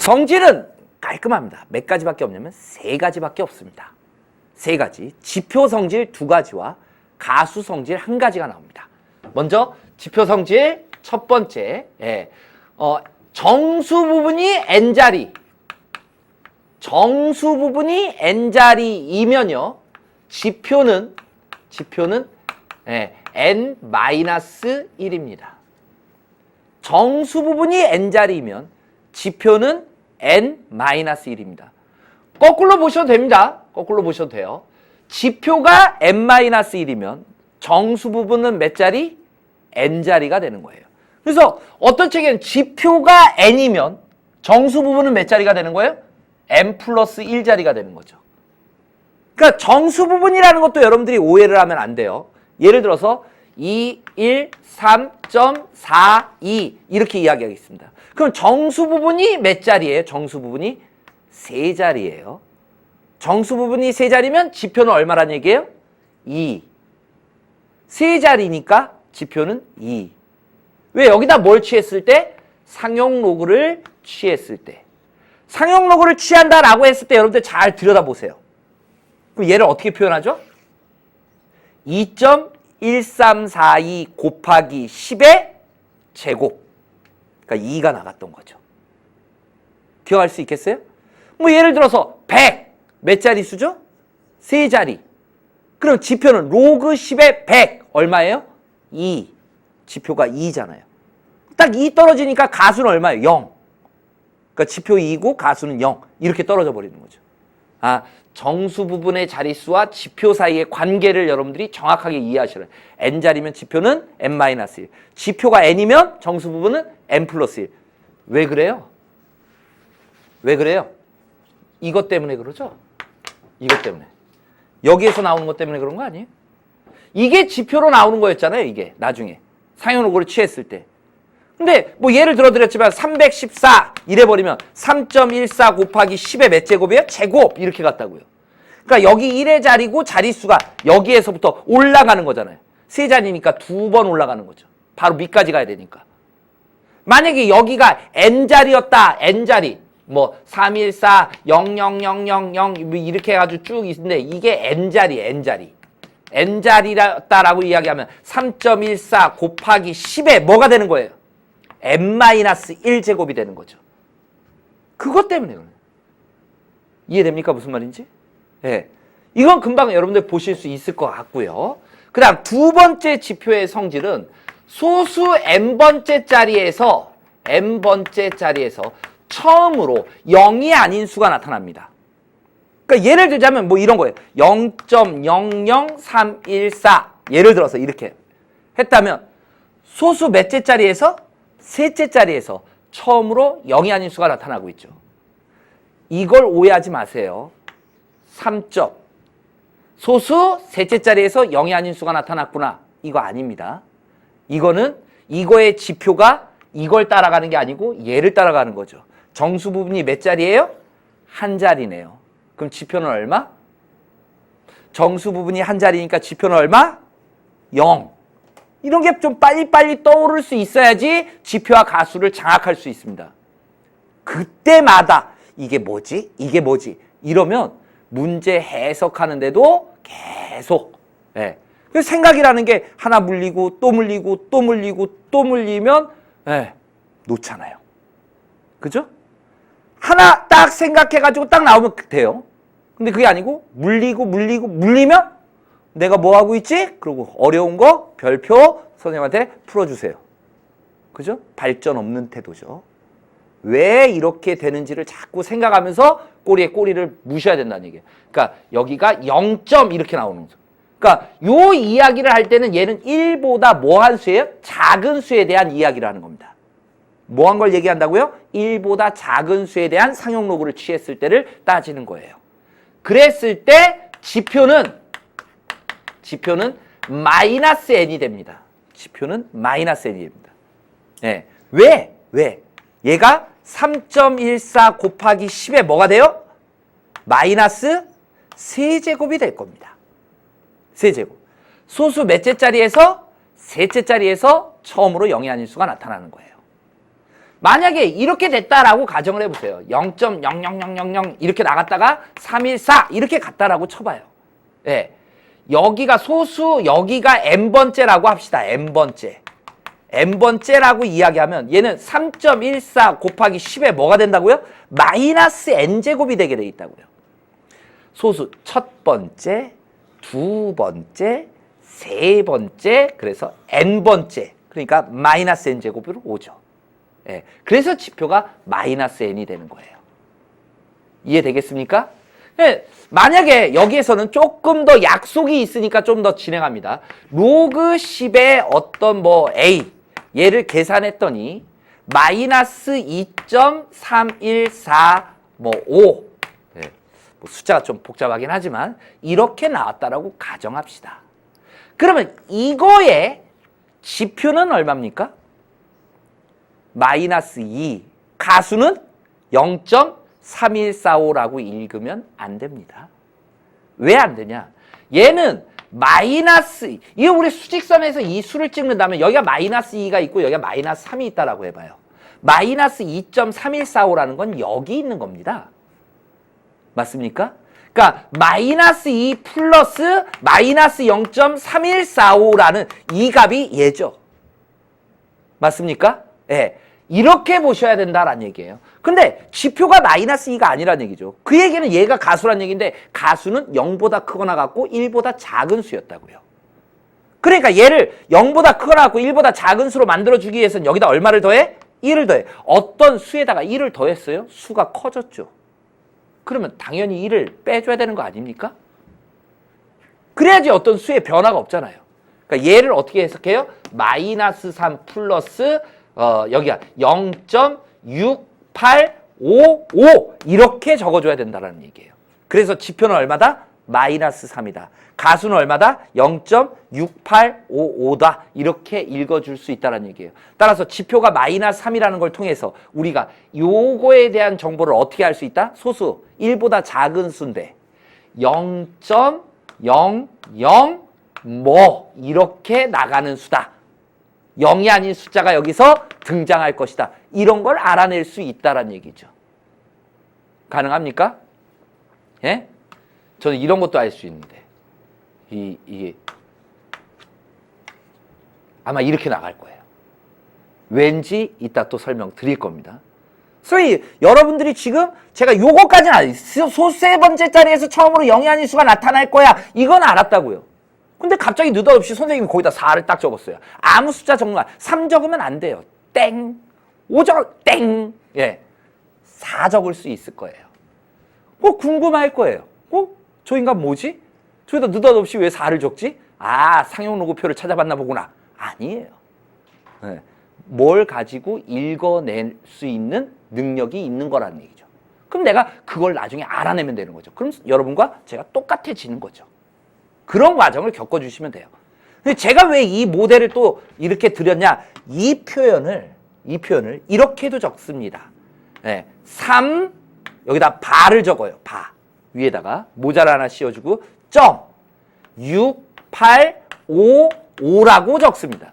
성질은 깔끔합니다. 몇 가지밖에 없냐면 3가지밖에 없습니다. 3가지. 지표 성질 2가지와 가수 성질 1가지가 나옵니다. 먼저 지표 성질 첫 번째, 정수 부분이 n자리. 정수 부분이 n자리이면요. 지표는 n-1입니다. 정수 부분이 n자리이면 지표는 n-1입니다. 거꾸로 보셔도 됩니다. 거꾸로 보셔도 돼요. 지표가 n-1이면 정수 부분은 몇 자리? n자리가 되는 거예요. 그래서 어떤 책에는 지표가 n이면 정수 부분은 몇 자리가 되는 거예요? n 플러스 1자리가 되는 거죠. 그러니까 정수 부분이라는 것도 여러분들이 오해를 하면 안 돼요. 예를 들어서 2, 1, 3.42 이렇게 이야기하겠습니다. 그럼 정수 부분이 몇 자리예요? 정수 부분이 3자리예요. 정수 부분이 3자리면 지표는 얼마란 얘기예요? 2. 3자리니까 지표는 2. 왜 여기다 뭘 취했을 때? 상용 로그를 취했을 때. 상용 로그를 취한다라고 했을 때 여러분들 잘 들여다보세요. 그럼 얘를 어떻게 표현하죠? 2.1342 곱하기 10의 제곱. 그러니까 2가 나갔던 거죠. 기억할 수 있겠어요? 뭐 예를 들어서 100. 몇 자리 수죠? 3자리. 그럼 지표는 로그 10의 100. 얼마예요? 2. 지표가 2잖아요. 딱 2 떨어지니까 가수는 얼마예요? 0. 그러니까 지표 2고 가수는 0. 이렇게 떨어져 버리는 거죠. 정수 부분의 자릿수와 지표 사이의 관계를 여러분들이 정확하게 이해하시라. n자리면 지표는 n-1. 지표가 n이면 정수 부분은 n 플러스 1. 왜 그래요? 왜 그래요? 이것 때문에 그러죠? 이것 때문에. 여기에서 나오는 것 때문에 그런 거 아니에요? 이게 지표로 나오는 거였잖아요, 이게. 나중에. 상용 로그를 취했을 때. 근데 뭐 예를 들어 드렸지만 314 이래버리면 3.14 곱하기 10의 몇 제곱이에요? 제곱 이렇게 갔다고요. 그러니까 여기 1의 자리고 자릿수가 여기에서부터 올라가는 거잖아요. 3자리니까 2번 올라가는 거죠. 바로 밑까지 가야 되니까. 만약에 여기가 n자리였다. n자리. 뭐 314, 0000 이렇게 해가지고 쭉 있는데 이게 n자리예요. n자리. n자리였다라고 이야기하면 3.14 곱하기 10에 뭐가 되는 거예요? n-1제곱이 되는 거죠. 그것 때문에 그래요. 이해됩니까? 무슨 말인지? 예. 이건 금방 여러분들 보실 수 있을 것 같고요. 그 다음 2번째 지표의 성질은 소수 n번째 자리에서 처음으로 0이 아닌 수가 나타납니다. 그러니까 예를 들자면 뭐 이런 거예요. 0.00314 예를 들어서 이렇게 했다면 소수 몇째 자리에서? 셋째 자리에서 처음으로 0이 아닌 수가 나타나고 있죠. 이걸 오해하지 마세요. 3점. 소수 셋째 자리에서 0이 아닌 수가 나타났구나. 이거 아닙니다. 이거는 이거의 지표가 이걸 따라가는 게 아니고 얘를 따라가는 거죠. 정수 부분이 몇 자리예요? 한 자리네요. 그럼 지표는 얼마? 정수 부분이 한 자리니까 지표는 얼마? 0. 이런 게 좀 빨리빨리 떠오를 수 있어야지 지표와 가수를 장악할 수 있습니다. 그때마다 이게 뭐지? 이게 뭐지? 이러면 문제 해석하는데도 계속 그래서 생각이라는 게 하나 물리고 또 물리고 또 물리고 또 물리면 놓잖아요. 그죠? 하나 딱 생각해가지고 딱 나오면 돼요. 근데 그게 아니고 물리면 내가 뭐 하고 있지? 그리고 어려운 거 별표 선생님한테 풀어주세요. 그죠? 발전 없는 태도죠. 왜 이렇게 되는지를 자꾸 생각하면서 꼬리에 꼬리를 무셔야 된다는 얘기예요. 그러니까 여기가 0점 이렇게 나오는 거죠. 그러니까 요 이야기를 할 때는 얘는 1보다 뭐한 수예요? 작은 수에 대한 이야기를 하는 겁니다. 뭐 한 걸 얘기한다고요? 1보다 작은 수에 대한 상용 로그를 취했을 때를 따지는 거예요. 그랬을 때 지표는 마이너스 n이 됩니다. 지표는 마이너스 n이 됩니다. 네. 왜? 얘가 3.14 곱하기 10에 뭐가 돼요? 마이너스 세제곱이 될 겁니다. 세제곱. 소수 몇째 자리에서? 셋째 자리에서 처음으로 0이 아닌 수가 나타나는 거예요. 만약에 이렇게 됐다라고 가정을 해보세요. 0.00000 이렇게 나갔다가 314 이렇게 갔다라고 쳐봐요. 예. 여기가 소수, 여기가 n번째라고 합시다. n번째. n번째라고 이야기하면 얘는 3.14 곱하기 10에 뭐가 된다고요? 마이너스 n제곱이 되게 돼 있다고요. 소수 첫 번째, 두 번째, 세 번째, 그래서 n번째. 그러니까 마이너스 n제곱으로 오죠. 예. 그래서 지표가 마이너스 n이 되는 거예요. 이해되겠습니까? 예. 만약에 여기에서는 조금 더 약속이 있으니까 좀 더 진행합니다. 로그 10의 어떤 뭐 a 얘를 계산했더니 마이너스 2.314 뭐 5 예. 뭐 숫자가 좀 복잡하긴 하지만 이렇게 나왔다라고 가정합시다. 그러면 이거의 지표는 얼마입니까? 마이너스 2 가수는 0.3145라고 읽으면 안 됩니다. 왜 안 되냐? 얘는 마이너스 이게 우리 수직선에서 이 수를 찍는다면 여기가 마이너스 2가 있고 여기가 마이너스 3이 있다라고 해봐요. 마이너스 2.3145라는 건 여기 있는 겁니다. 맞습니까? 그러니까 마이너스 2 플러스 마이너스 0.3145라는 이 값이 얘죠. 맞습니까? 예. 이렇게 보셔야 된다라는 얘기예요. 근데 지표가 마이너스 2가 아니라는 얘기죠. 그 얘기는 얘가 가수란 얘기인데 가수는 0보다 크거나 같고 1보다 작은 수였다고요. 그러니까 얘를 0보다 크거나 같고 1보다 작은 수로 만들어주기 위해서는 여기다 얼마를 더해? 1을 더해. 어떤 수에다가 1을 더했어요? 수가 커졌죠. 그러면 당연히 1을 빼줘야 되는 거 아닙니까? 그래야지 어떤 수의 변화가 없잖아요. 그러니까 얘를 어떻게 해석해요? 마이너스 3 플러스 여기가 0.6855 이렇게 적어줘야 된다는 얘기예요. 그래서 지표는 얼마다? 마이너스 3이다. 가수는 얼마다? 0.6855다. 이렇게 읽어줄 수 있다는 얘기예요. 따라서 지표가 마이너스 3이라는 걸 통해서 우리가 요거에 대한 정보를 어떻게 할 수 있다? 소수 1보다 작은 수인데 0.00 뭐 이렇게 나가는 수다. 0이 아닌 숫자가 여기서 등장할 것이다. 이런 걸 알아낼 수 있다는 얘기죠. 가능합니까? 예? 저는 이런 것도 알 수 있는데 이게 아마 이렇게 나갈 거예요. 왠지 이따 또 설명드릴 겁니다. 소위 여러분들이 지금 제가 요거까지는 알았어요. 소수 세 번째 자리에서 처음으로 0이 아닌 수가 나타날 거야. 이건 알았다고요. 근데 갑자기 느닷없이 선생님이 거기다 4를 딱 적었어요. 아무 숫자 적는 3 적으면 안 돼요. 땡. 5 땡. 예. 4 적을 수 있을 거예요. 궁금할 거예요. 저 인간 뭐지? 저기다 느닷없이 왜 4를 적지? 아, 상용 로그표를 찾아봤나 보구나. 아니에요. 예. 뭘 가지고 읽어낼 수 있는 능력이 있는 거라는 얘기죠. 그럼 내가 그걸 나중에 알아내면 되는 거죠. 그럼 여러분과 제가 똑같아지는 거죠. 그런 과정을 겪어주시면 돼요. 근데 제가 왜 이 모델을 또 이렇게 드렸냐? 이 표현을 이렇게도 적습니다. 네, 3 여기다 바를 적어요. 바 위에다가 모자를 하나 씌워주고 6855라고 적습니다.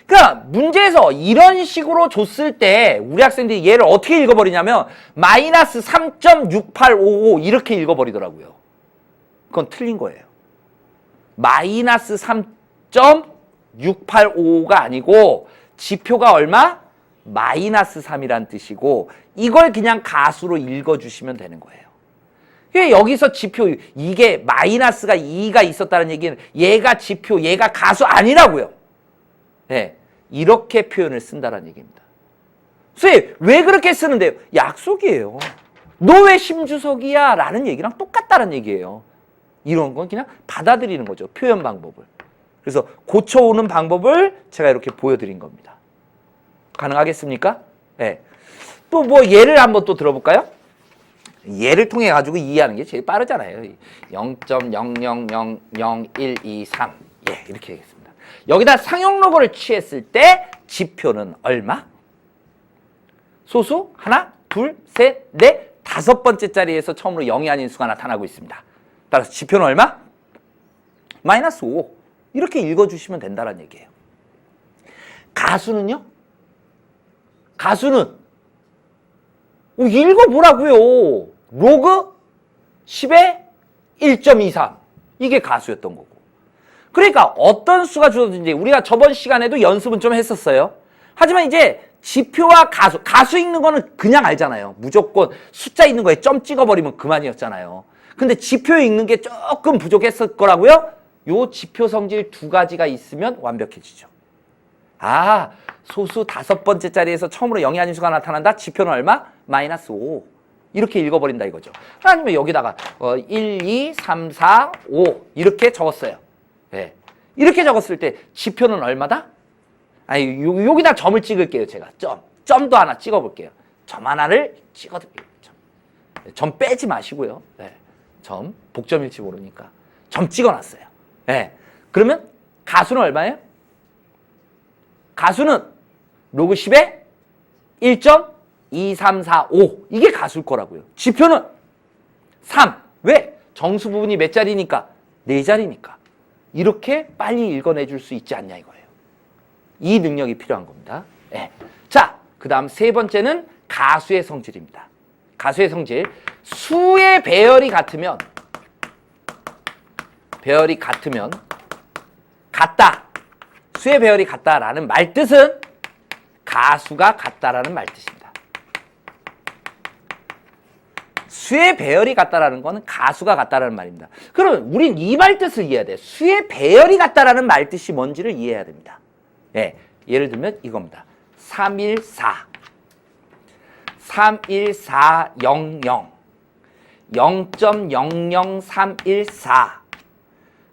그러니까 문제에서 이런 식으로 줬을 때 우리 학생들이 얘를 어떻게 읽어버리냐면 마이너스 3.6855 이렇게 읽어버리더라고요. 그건 틀린 거예요. 마이너스 3.685가 아니고 지표가 얼마? 마이너스 3이란 뜻이고 이걸 그냥 가수로 읽어주시면 되는 거예요. 여기서 지표 이게 마이너스가 2가 있었다는 얘기는 얘가 지표 얘가 가수 아니라고요. 네, 이렇게 표현을 쓴다는 얘기입니다. 선생님 왜 그렇게 쓰는데요? 약속이에요. 너 왜 심주석이야? 라는 얘기랑 똑같다는 얘기예요. 이런 건 그냥 받아들이는 거죠. 표현 방법을. 그래서 고쳐오는 방법을 제가 이렇게 보여드린 겁니다. 가능하겠습니까? 네. 또 뭐 예를 한번 또 들어볼까요? 예를 통해 가지고 이해하는 게 제일 빠르잖아요. 0.000123 예, 이렇게 하겠습니다. 여기다 상용 로그를 취했을 때 지표는 얼마? 소수 하나, 둘, 셋, 넷, 다섯 번째 자리에서 처음으로 0이 아닌 수가 나타나고 있습니다. 따라서 지표는 얼마? 마이너스 5. 이렇게 읽어주시면 된다는 얘기예요. 가수는요? 가수는 읽어보라고요. 로그 10의 1.23 이게 가수였던 거고. 그러니까 어떤 수가 주어진지 우리가 저번 시간에도 연습은 좀 했었어요. 하지만 이제 지표와 가수 읽는 거는 그냥 알잖아요. 무조건 숫자 있는 거에 점 찍어버리면 그만이었잖아요. 근데 지표 읽는 게 조금 부족했을 거라고요. 요 지표 성질 두 가지가 있으면 완벽해지죠. 아, 소수 5번째 자리에서 처음으로 영이 아닌 수가 나타난다. 지표는 얼마? -5. 이렇게 읽어버린다 이거죠. 아니면 여기다가 1, 2, 3, 4, 5 이렇게 적었어요. 네. 이렇게 적었을 때 지표는 얼마다? 아니 여기다 점을 찍을게요. 제가 점도 하나 찍어볼게요. 점 하나를 찍어드릴게요. 점 빼지 마시고요. 네. 점 복점일지 모르니까 점 찍어놨어요. 네. 그러면 가수는 얼마예요? 가수는 로그 10에 1.2345 이게 가수일 거라고요. 지표는 3. 왜? 정수 부분이 몇 자리니까? 4자리니까. 이렇게 빨리 읽어내줄 수 있지 않냐 이거예요. 이 능력이 필요한 겁니다. 네. 자, 그 다음 세 번째는 가수의 성질입니다. 가수의 성질. 수의 배열이 같으면 같다. 수의 배열이 같다라는 말뜻은 가수가 같다라는 말뜻입니다. 수의 배열이 같다라는 거는 가수가 같다라는 말입니다. 그러면 우린 이 말뜻을 이해해야 돼. 수의 배열이 같다라는 말뜻이 뭔지를 이해해야 됩니다. 예, 예를 들면 이겁니다. 314, 31400, 0.00314,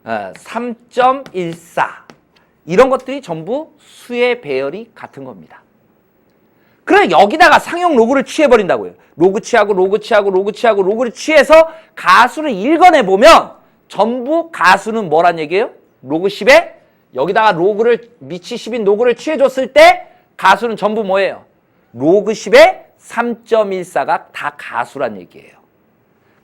3.14 이런 것들이 전부 수의 배열이 같은 겁니다. 그럼 여기다가 상용 로그를 취해버린다고요. 로그 취하고 로그를 취해서 가수를 읽어내보면 전부 가수는 뭐란 얘기예요? 로그 10에 여기다가 로그를 미치 10인 로그를 취해줬을 때 가수는 전부 뭐예요? 로그 10에 3.14가 다 가수란 얘기예요.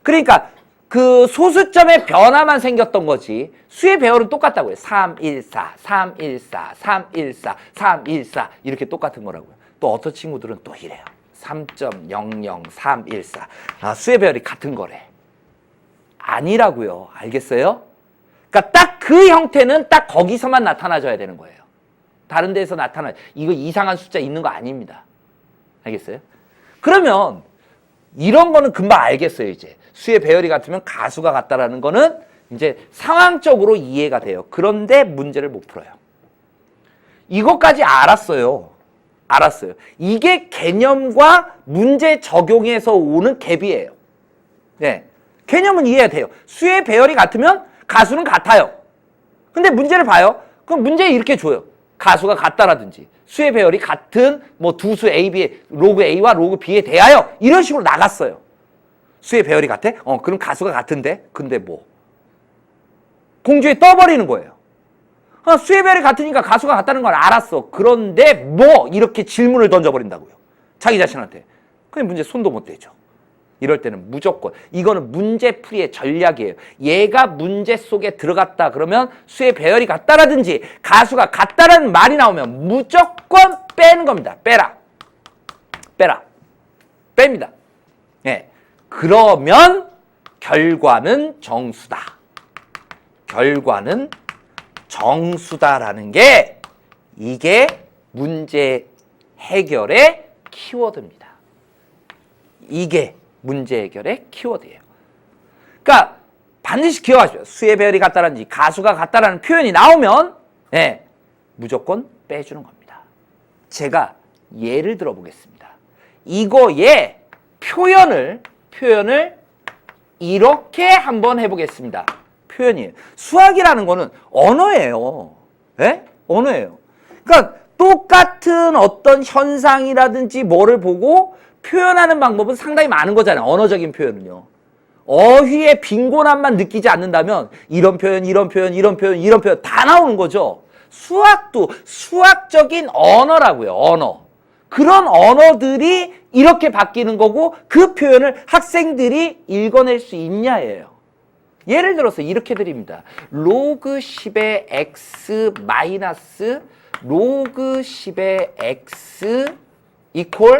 그러니까 그 소수점의 변화만 생겼던 거지 수의 배열은 똑같다고요. 314, 314, 314, 314 이렇게 똑같은 거라고요. 또 어떤 친구들은 또 이래요. 3.00314 수의 배열이 같은 거래. 아니라고요. 알겠어요? 그러니까 딱 그 형태는 딱 거기서만 나타나줘야 되는 거예요. 다른 데서 이거 이상한 숫자 있는 거 아닙니다. 알겠어요? 그러면 이런 거는 금방 알겠어요. 이제 수의 배열이 같으면 가수가 같다라는 거는 이제 상황적으로 이해가 돼요. 그런데 문제를 못 풀어요. 이것까지 알았어요. 이게 개념과 문제 적용에서 오는 갭이에요. 네. 개념은 이해가 돼요. 수의 배열이 같으면 가수는 같아요. 근데 문제를 봐요. 그럼 문제 이렇게 줘요. 가수가 같다라든지 수의 배열이 같은 뭐 두 수 A, B의 로그 A와 로그 B에 대하여 이런 식으로 나갔어요. 수의 배열이 같아? 그럼 가수가 같은데? 근데 뭐? 공중에 떠버리는 거예요. 수의 배열이 같으니까 가수가 같다는 걸 알았어. 그런데 뭐? 이렇게 질문을 던져버린다고요. 자기 자신한테. 그냥 문제 손도 못 대죠. 이럴 때는 무조건 이거는 문제풀이의 전략이에요. 얘가 문제 속에 들어갔다 그러면 수의 배열이 같다라든지 가수가 같다라는 말이 나오면 무조건 빼는 겁니다. 빼라. 뺍니다. 예. 그러면 결과는 정수다. 결과는 정수다라는 게 이게 문제 해결의 키워드입니다. 이게 문제 해결의 키워드예요. 그러니까 반드시 기억하십시오. 수의 배열이 같다라든지 가수가 같다라는 표현이 나오면 무조건 빼주는 겁니다. 제가 예를 들어 보겠습니다. 이거의 표현을 이렇게 한번 해보겠습니다. 표현이에요. 수학이라는 거는 언어예요. 언어예요. 그러니까 똑같은 어떤 현상이라든지 뭐를 보고 표현하는 방법은 상당히 많은 거잖아요. 언어적인 표현은요. 어휘의 빈곤함만 느끼지 않는다면 이런 표현 다 나오는 거죠. 수학도 수학적인 언어라고요. 언어. 그런 언어들이 이렇게 바뀌는 거고 그 표현을 학생들이 읽어낼 수 있냐예요. 예를 들어서 이렇게 드립니다. 로그 10의 x 마이너스 로그 10의 x 이퀄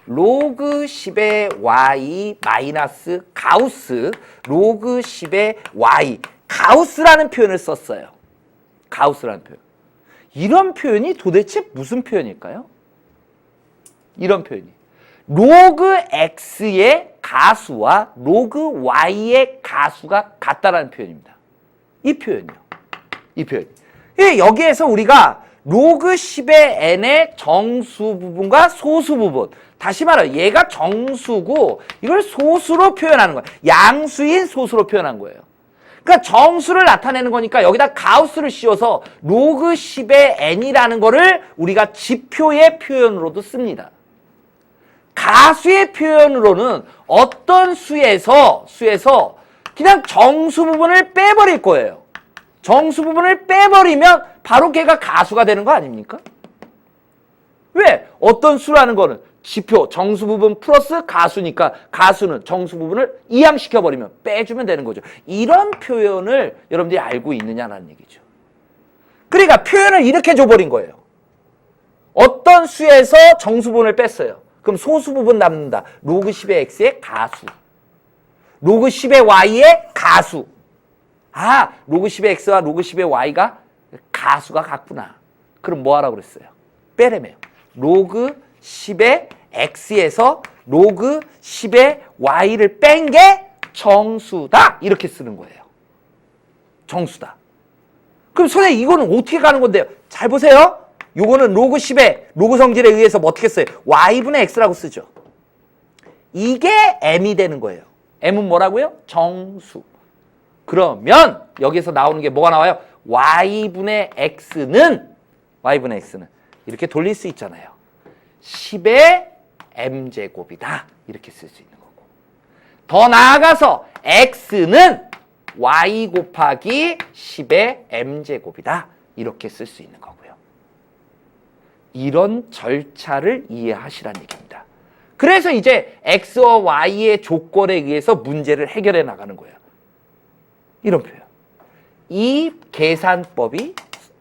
로그 10의 y 마이너스 가우스 로그 10의 y 가우스라는 표현을 썼어요. 가우스라는 표현. 이런 표현이 도대체 무슨 표현일까요? 이런 표현이 로그 x의 가수와 로그 y의 가수가 같다라는 표현입니다. 이 표현이요. 이 표현. 여기에서 우리가 로그 10의 n의 정수 부분과 소수 부분, 다시 말하면 얘가 정수고 이걸 소수로 표현하는 거예요. 양수인 소수로 표현한 거예요. 그러니까 정수를 나타내는 거니까 여기다 가우스를 씌워서 로그 10의 n이라는 거를 우리가 지표의 표현으로도 씁니다. 가수의 표현으로는 어떤 수에서 그냥 정수 부분을 빼버릴 거예요. 정수 부분을 빼버리면 바로 걔가 가수가 되는 거 아닙니까? 왜? 어떤 수라는 거는 지표, 정수 부분 플러스 가수니까 가수는 정수 부분을 이항시켜버리면 빼주면 되는 거죠. 이런 표현을 여러분들이 알고 있느냐라는 얘기죠. 그러니까 표현을 이렇게 줘버린 거예요. 어떤 수에서 정수 부분을 뺐어요. 그럼 소수 부분 남는다. 로그 10의 x의 가수. 로그 10의 y의 가수. 아, 로그 10의 x와 로그 10의 y가 가수가 같구나. 그럼 뭐 하라고 그랬어요? 빼래매요. 로그 10의 x에서 로그 10의 y를 뺀 게 정수다. 이렇게 쓰는 거예요. 정수다. 그럼 선생님 이거는 어떻게 가는 건데요? 잘 보세요. 요거는 로그 10의 로그 성질에 의해서 뭐 어떻게 써요? y분의 x라고 쓰죠. 이게 m이 되는 거예요. m은 뭐라고요? 정수. 그러면 여기서 나오는 게 뭐가 나와요? y분의 x는 이렇게 돌릴 수 있잖아요. 10의 m제곱이다. 이렇게 쓸 수 있는 거고. 더 나아가서 x는 y 곱하기 10의 m제곱이다. 이렇게 쓸 수 있는 거고요. 이런 절차를 이해하시라는 얘기입니다. 그래서 이제 x와 y의 조건에 의해서 문제를 해결해 나가는 거예요. 이런 표현. 이 계산법이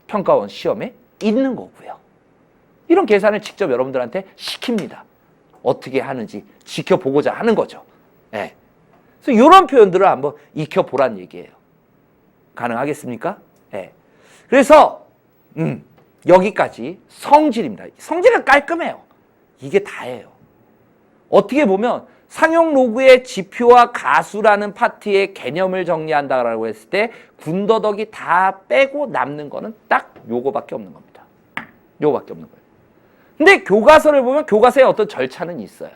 평가원 시험에 있는 거고요. 이런 계산을 직접 여러분들한테 시킵니다. 어떻게 하는지 지켜보고자 하는 거죠. 네. 그래서 이런 표현들을 한번 익혀보란 얘기예요. 가능하겠습니까? 네. 그래서 여기까지 성질입니다. 성질은 깔끔해요. 이게 다예요. 어떻게 보면 상용 로그의 지표와 가수라는 파트의 개념을 정리한다라고 했을 때 군더더기 다 빼고 남는 거는 딱 요거밖에 없는 겁니다. 요거밖에 없는 거예요. 근데 교과서를 보면 교과서에 어떤 절차는 있어요.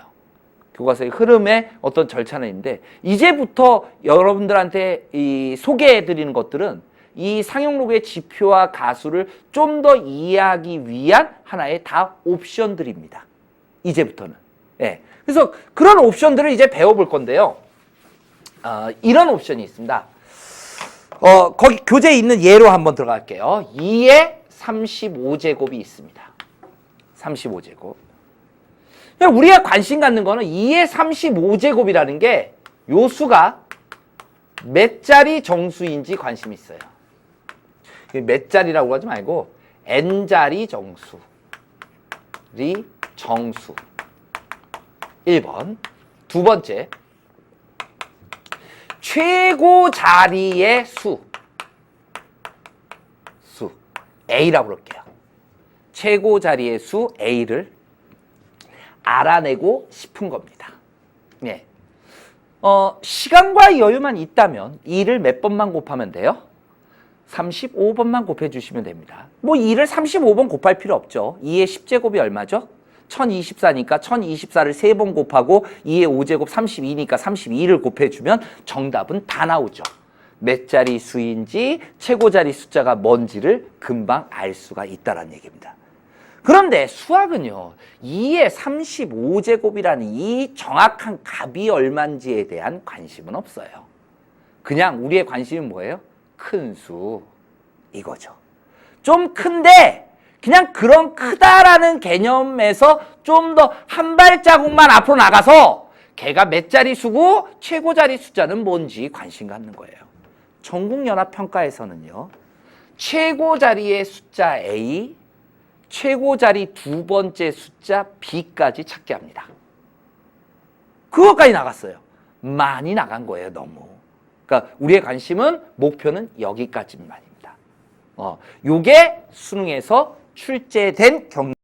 교과서의 흐름에 어떤 절차는 있는데 이제부터 여러분들한테 이 소개해드리는 것들은 이 상용 로그의 지표와 가수를 좀 더 이해하기 위한 하나의 다 옵션들입니다. 이제부터는. 예. 그래서 그런 옵션들을 이제 배워볼 건데요. 이런 옵션이 있습니다. 거기 교재에 있는 예로 한번 들어갈게요. 2의 35제곱이 있습니다. 35제곱. 우리가 관심 갖는 거는 2의 35제곱이라는 게 요 수가 몇 자리 정수인지 관심이 있어요. 몇 자리라고 하지 말고 n자리 정수. 리 정수. 1번. 두 번째. 최고 자리의 수. A라고 그럴게요. 최고 자리의 수 A를 알아내고 싶은 겁니다. 예. 시간과 여유만 있다면 2를 몇 번만 곱하면 돼요? 35번만 곱해주시면 됩니다. 뭐 2를 35번 곱할 필요 없죠. 2의 10제곱이 얼마죠? 1024니까 1024를 3번 곱하고 2의 5제곱 32니까 32를 곱해주면 정답은 다 나오죠. 몇 자리 수인지 최고 자리 숫자가 뭔지를 금방 알 수가 있다는 얘기입니다. 그런데 수학은요. 2의 35제곱이라는 이 정확한 값이 얼마인지에 대한 관심은 없어요. 그냥 우리의 관심은 뭐예요? 큰 수, 이거죠. 좀 큰데 그냥 그런 크다라는 개념에서 좀 더 한 발자국만 앞으로 나가서 걔가 몇 자리 수고 최고 자리 숫자는 뭔지 관심 갖는 거예요. 전국연합평가에서는요. 최고 자리의 숫자 A, 최고 자리 두 번째 숫자 B까지 찾게 합니다. 그것까지 나갔어요. 많이 나간 거예요, 너무. 그러니까 우리의 관심은 목표는 여기까지만입니다. 요게 수능에서 출제된 경우